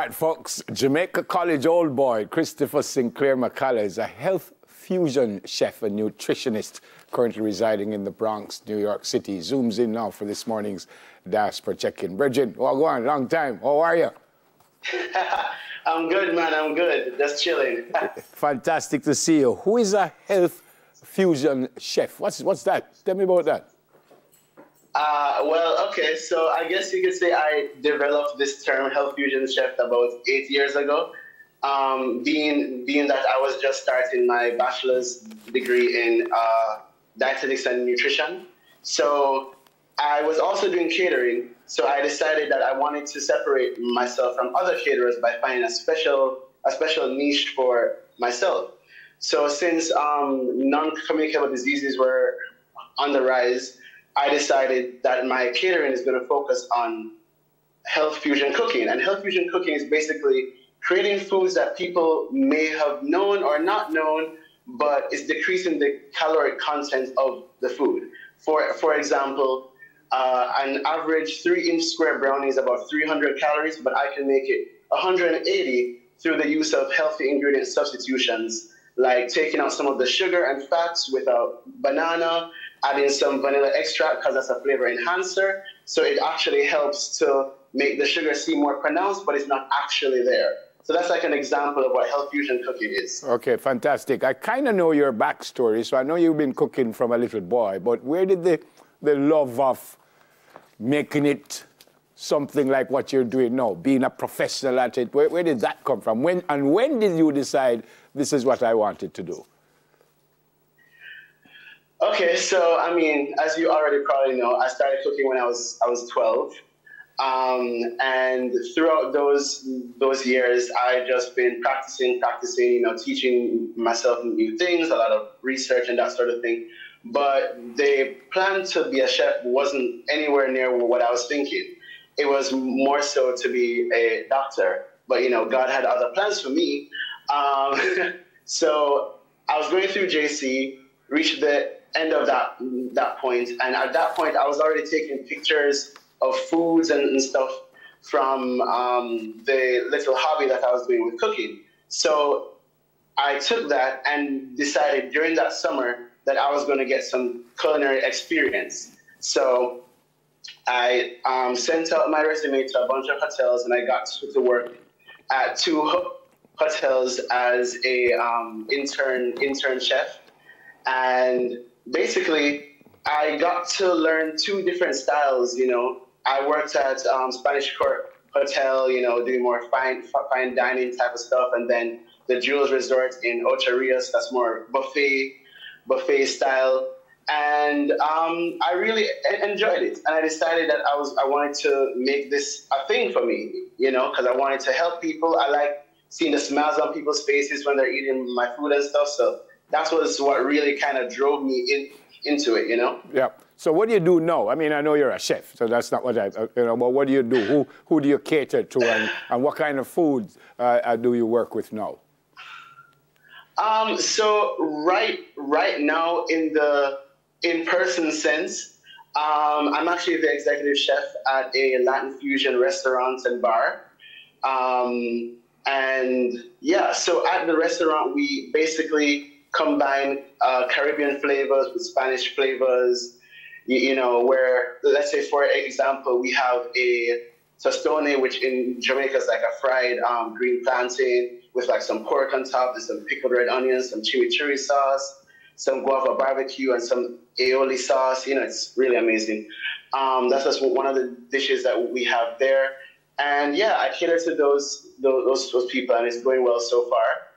right, folks, Jamaica College old boy Christopher Sinclair McCullough is a health fusion chef and nutritionist currently residing in the Bronx, New York City. Zooms in now for this morning's Diaspora check-in. Bridget, well, go on, long time. How are you? I'm good, man. I'm good. Just chilling. Fantastic to see you. Who is a health fusion chef? What's that? Tell me about that. Well, okay. So I guess you could say I developed this term, health fusion chef, about 8 years ago. Being that I was just starting my bachelor's degree in dietetics and nutrition. So I was also doing catering. So I decided that I wanted to separate myself from other caterers by finding a special niche for myself. So since non-communicable diseases were on the rise, I decided that my catering is going to focus on health fusion cooking. And health fusion cooking is basically creating foods that people may have known or not known, but it's decreasing the caloric content of the food. For example, an average 3-inch square brownie is about 300 calories, but I can make it 180 through the use of healthy ingredient substitutions, like taking out some of the sugar and fats with a banana, adding some vanilla extract because that's a flavor enhancer. So it actually helps to make the sugar seem more pronounced, but it's not actually there. So that's like an example of what health fusion cooking is. Okay, fantastic. I kind of know your backstory, so I know you've been cooking from a little boy, but where did the love of making it something like what you're doing now, being a professional at it, where did that come from? When did you decide this is what I wanted to do? Okay, so I mean, as you already probably know, I started cooking when I was 12. And throughout those years, I've just been practicing, teaching myself new things, a lot of research and that sort of thing. But the plan to be a chef wasn't anywhere near what I was thinking. It was more so to be a doctor. But, God had other plans for me. So I was going through JC, reached the end of that point. And at that point, I was already taking pictures of foods and stuff from the little hobby that I was doing with cooking. So I took that and decided during that summer that I was going to get some culinary experience. So I sent out my resume to a bunch of hotels, and I got to work at 2 hotels as a intern chef. And basically, I got to learn 2 different styles. I worked at Spanish Court Hotel, doing more fine dining type of stuff, and then the Jules Resort in Ocho Rios, that's more buffet style. And I really enjoyed it. And I decided that I wanted to make this a thing for me, because I wanted to help people. I like seeing the smiles on people's faces when they're eating my food and stuff. So that was what really kind of drove me into it, Yeah. So what do you do now? I mean, I know you're a chef, so that's not what but what do you do? Who do you cater to, and what kind of food do you work with now? So right now, in the in-person sense, I'm actually the executive chef at a Latin fusion restaurant and bar. And yeah, so at the restaurant, we basically combine Caribbean flavors with Spanish flavors, where, let's say, for example, we have a tostone, which in Jamaica is like a fried green plantain with like some pork on top and some pickled red onions, some chimichurri sauce, some guava barbecue, and some aioli sauce. It's really amazing. That's just one of the dishes that we have there. And yeah, I cater to those people, and it's going well so far.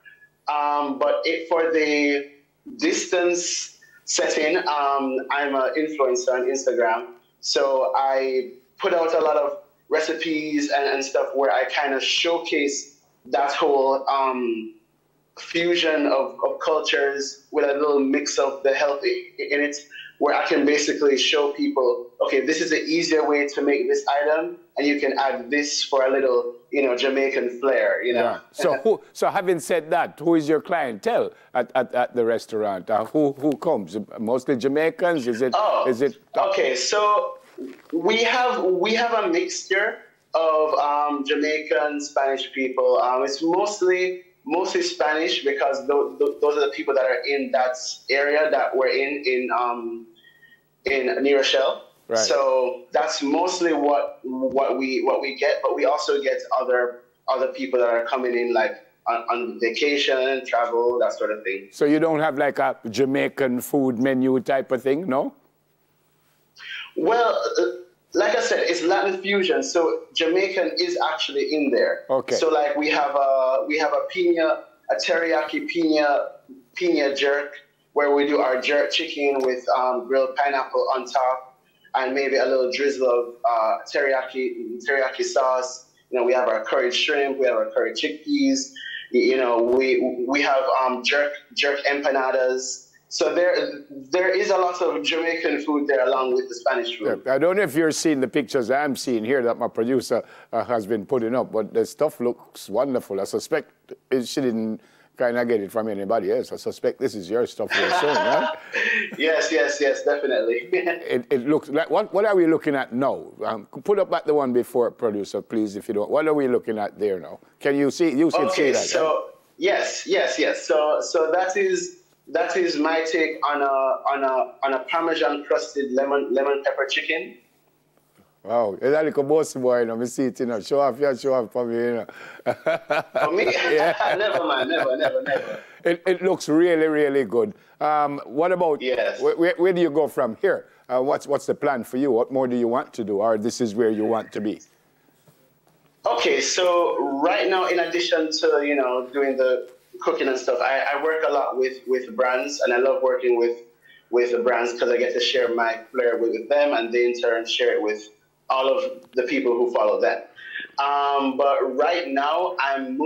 But for the distance setting, I'm an influencer on Instagram. So I put out a lot of recipes and stuff where I kind of showcase that whole fusion of cultures with a little mix of the healthy in it, where I can basically show people, okay, this is an easier way to make this item, and you can add this for a little, Jamaican flair, Yeah. So having said that, who is your clientele at the restaurant? Who comes? Mostly Jamaicans? Is it? Okay, so we have a mixture. of Jamaican Spanish people. It's mostly Spanish because those are the people that are in that area that we're in New Rochelle. Right. So that's mostly what we get, but we also get other people that are coming in like on vacation, travel, that sort of thing. So you don't have like a Jamaican food menu type of thing, no? Well, like I said, it's Latin fusion, so Jamaican is actually in there. Okay. So like we have a teriyaki pina jerk, where we do our jerk chicken with grilled pineapple on top, and maybe a little drizzle of teriyaki sauce. You know, we have our curried shrimp, we have our curried chickpeas. You know, we have jerk empanadas. So there is a lot of Jamaican food there along with the Spanish food. Yeah, I don't know if you're seeing the pictures I'm seeing here that my producer has been putting up, but the stuff looks wonderful. I suspect she didn't kind of get it from anybody else. I suspect this is your stuff you're showing, right? Yes, definitely. It looks like, what are we looking at now? Put up back the one before, producer, please, if you don't. What are we looking at there now? Can you see? You can see that. So right? Yes. So that is my take on a Parmesan crusted lemon pepper chicken. Wow, it's like a bossy boy, you know. Me see it, you know. Show off for me, you know. For me? Yeah. Never, man. Never. It looks really, really good. What about, yes. Where do you go from here? What's the plan for you? What more do you want to do? Or this is where you want to be? Okay, so right now, in addition to, you know, doing the cooking and stuff, I work a lot with brands, and I love working with the brands because I get to share my flair with them, and they in turn share it with all of the people who follow them. But right now, I'm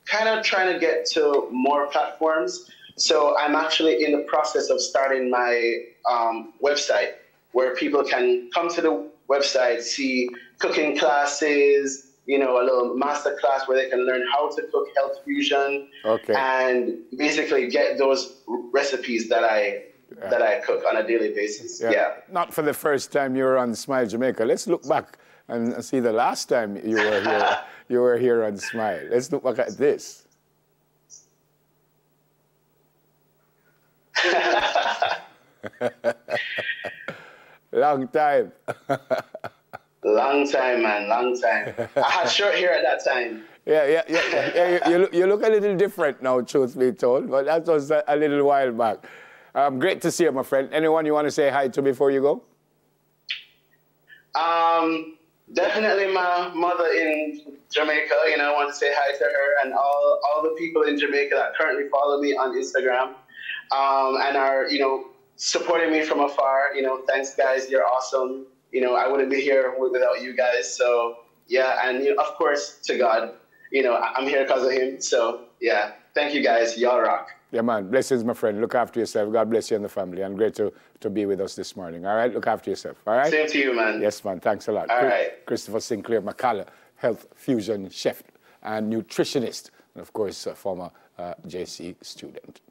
kind of trying to get to more platforms. So I'm actually in the process of starting my website, where people can come to the website, see cooking classes, you know, a little master class where they can learn how to cook health fusion, okay, and basically get those recipes that I cook on a daily basis. Yeah. Not for the first time you were on Smile Jamaica. Let's look back and see the last time you were here. You were here on Smile. Let's look back at this. Long time. Long time, man. Long time. I had short hair at that time. Yeah. You look a little different now, truth be told, but that was a little while back. Great to see you, my friend. Anyone you want to say hi to before you go? Definitely my mother in Jamaica. You know, I want to say hi to her and all the people in Jamaica that currently follow me on Instagram and are, you know, supporting me from afar. You know, thanks, guys. You're awesome. You know, I wouldn't be here without you guys. So, yeah, and, you know, of course, to God. You know, I'm here because of him. So, yeah, thank you, guys. Y'all rock. Yeah, man. Blessings, my friend. Look after yourself. God bless you and the family. And great to be with us this morning. All right? Look after yourself. All right? Same to you, man. Yes, man. Thanks a lot. All right. Christopher Sinclair McCullough, health fusion chef and nutritionist. And, of course, a former JC student.